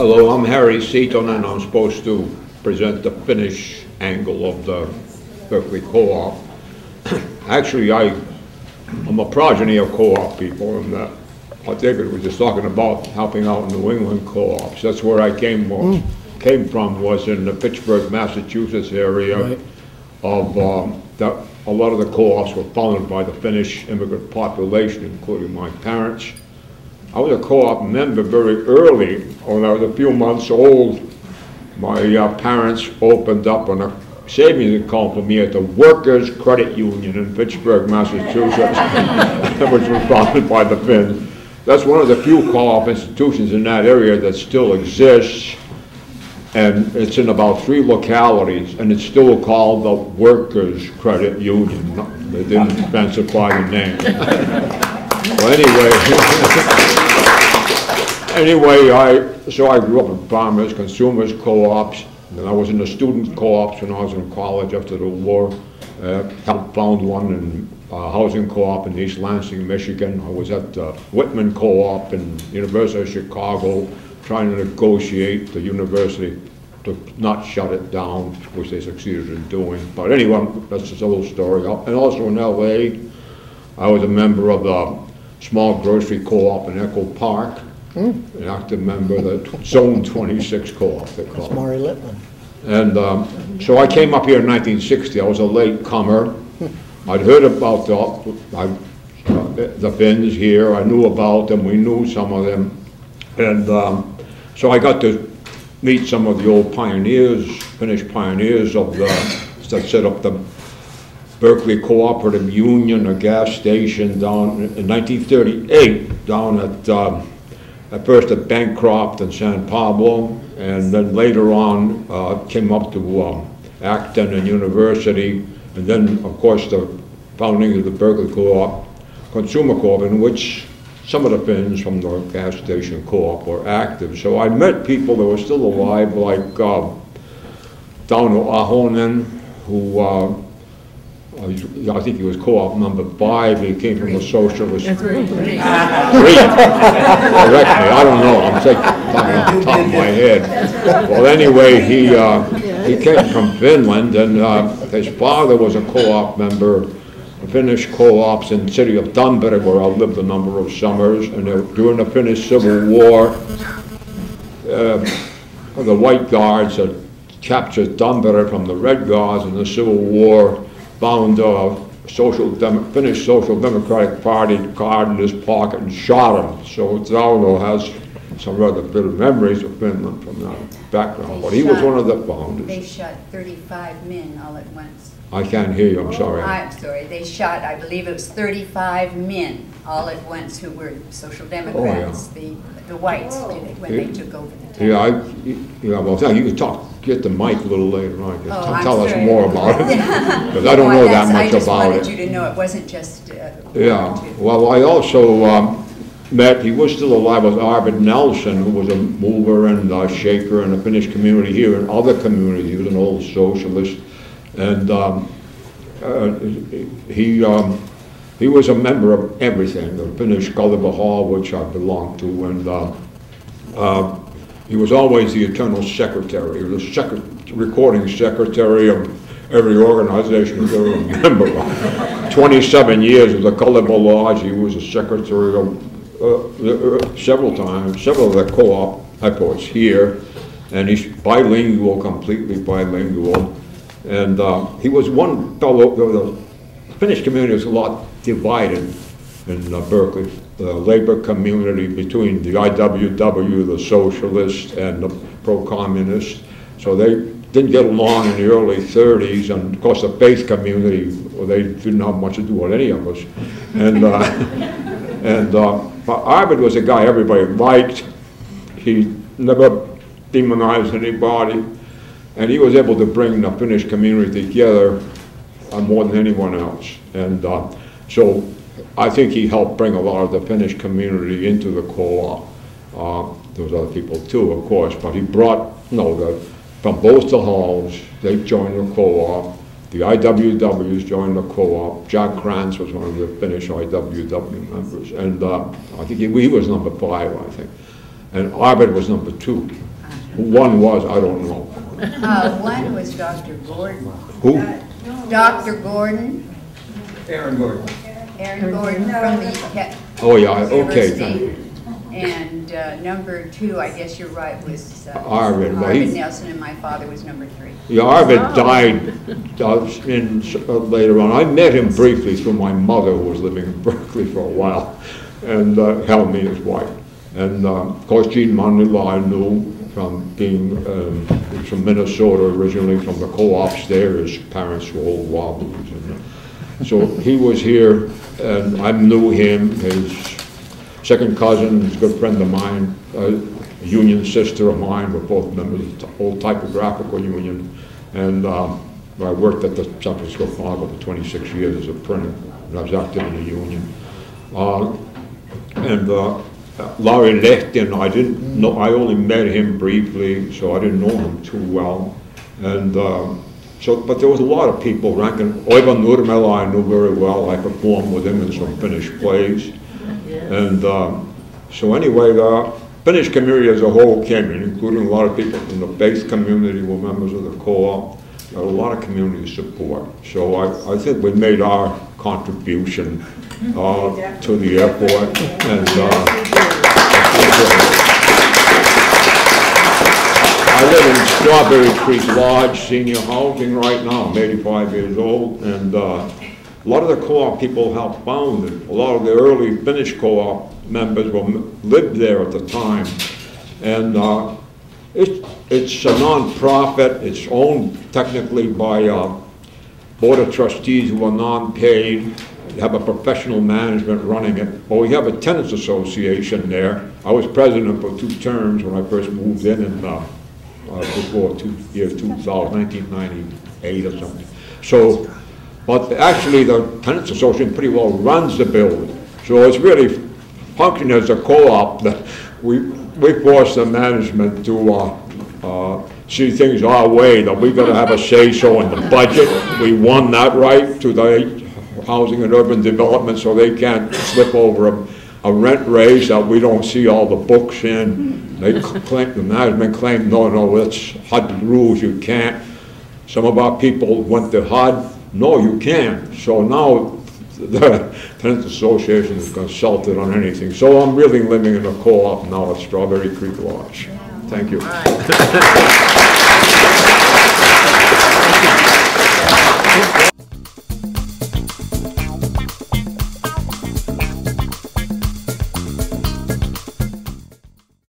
Hello, I'm Harry Siitonen, and I'm supposed to present the Finnish angle of the Berkeley co-op. Actually, I'm a progeny of co-op people, and I think it was just talking about helping out in New England co-ops. That's where I came from, was in the Pittsburgh, Massachusetts area. Right. A lot of the co-ops were founded by the Finnish immigrant population, including my parents. I was a co-op member very early. When I was a few months old, my parents opened up a savings account for me at the Workers' Credit Union in Pittsburgh, Massachusetts, which was founded by the Finns. That's one of the few co-op institutions in that area that still exists, and it's in about 3 localities, and it's still called the Workers' Credit Union. They didn't specify the name. Well, so I grew up in farmers, consumers co-ops, and I was in the student co-ops when I was in college after the war. Helped found one in housing co-op in East Lansing, Michigan. I was at the Whitman co-op in the University of Chicago, trying to negotiate the university to not shut it down, which they succeeded in doing. But anyway, that's just a little story. And also in LA, I was a member of the small grocery co-op in Echo Park, an active member of the Zone 26 co-op, they call it. Maury Littman. And so I came up here in 1960. I was a late comer. I'd heard about the Finns here. I knew about them. We knew some of them. And so I got to meet some of the old pioneers, Finnish pioneers that set up the Berkeley Cooperative Union, a gas station down in 1938, down at first at Bancroft and San Pablo, and then later on came up to Acton and University, and then of course the founding of the Berkeley Co-op, Consumer Co-op, in which some of the Finns from the gas station co-op were active. So I met people that were still alive, like Tauno Ahonen, who I think he was co-op number 5. He came from the socialist. Three. Correct me. I don't know. I'm talking off the top of my head. Well, anyway, he came from Finland, and his father was a co-op member, Finnish co-ops in the city of Tampere, where I lived a number of summers. And during the Finnish Civil War, the White Guards had captured Tampere from the Red Guards in the Civil War, found a Finnish Social Democratic Party card in his pocket and shot him. So Tauno has some rather bitter memories of Finland from that background. But he was one of the founders. They shot 35 men all at once. I can't hear you, I'm sorry. I'm sorry. They shot, I believe it was 35 men all at once who were Social Democrats, the whites, when they took over the town. Well, you can get the mic a little later on. Tell us sorry. more about it, because I don't know that much about it. I just wanted you to know it wasn't just... Well, I also met, he was still alive, was Arvid Nelson, who was a mover and a shaker in the Finnish community here and other communities. He was an old socialist. And he was a member of everything, the Finnish Kaleva Hall, which I belonged to, and he was always the eternal secretary. He was the recording secretary of every organization he was a member of. 27 years of the Kaleva Lodge, he was a secretary of several of the co-op efforts here, and he's bilingual, completely bilingual. And he was one fellow, the Finnish community was a lot divided in Berkeley, the labor community between the IWW, the socialists, and the pro-communists. So they didn't get along in the early 30s, and of course the faith community, well, they didn't have much to do with any of us. And Arvid was a guy everybody liked. He never demonized anybody. And he was able to bring the Finnish community together more than anyone else. And so I think he helped bring a lot of the Finnish community into the co-op. There was other people too, of course, but he brought, from both the halls, they joined the co-op. The IWWs joined the co-op. Jack Krantz was one of the Finnish IWW members. And I think he was number 5, I think. And Arvid was number 2. Who one was, I don't know. One was Dr. Gordon. Who? Dr. Gordon. Aaron Gordon. Aaron Gordon from the Oh, yeah, okay, thank you. And number 2, I guess you're right, was Arvid. Arvid Nelson, and my father was number 3. Yeah, Arvid died later on. I met him briefly through my mother, who was living in Berkeley for a while, and Helmy, his wife. And of course, Gene Manila I knew from being from Minnesota originally, from the co-ops there. His parents were old Wobblies. And, so he was here, and I knew him. His second cousin, his good friend of mine, a union sister of mine, were both members of the old typographical union. And I worked at the San Francisco Chronicle for 26 years as a printer, and I was active in the union. Larry Lechtin, I didn't know, I only met him briefly, so I didn't know him too well. And but there was a lot of people, Rankin, Oyvind Nurmela I knew very well. I performed with him in some Finnish plays. And so anyway, the Finnish community as a whole came in, including a lot of people from the base community were members of the co-op. Got a lot of community support. So I think we made our contribution to the airport. And I live in Strawberry Creek Lodge Senior Housing right now. I'm 85 years old, and a lot of the co-op people helped found it. A lot of the early Finnish co-op members lived there at the time. And it's a non-profit. It's owned technically by a board of trustees who are non-paid. You have a professional management running it. Well, we have a tenants association there. I was president for 2 terms when I first moved in before 1998 or something. So, but actually the tenants association pretty well runs the building. So it's really functioning as a co-op that we force the management to see things our way, that we got to have a say-so in the budget. We won that right to the Housing and Urban Development, so they can't slip over a rent raise that we don't see all the books in. They claim, the management claimed, no, it's HUD rules, you can't. Some of our people went to HUD, no, you can't. So now the Tenants Association is consulted on anything. So I'm really living in a co-op now at Strawberry Creek Lodge. Thank you.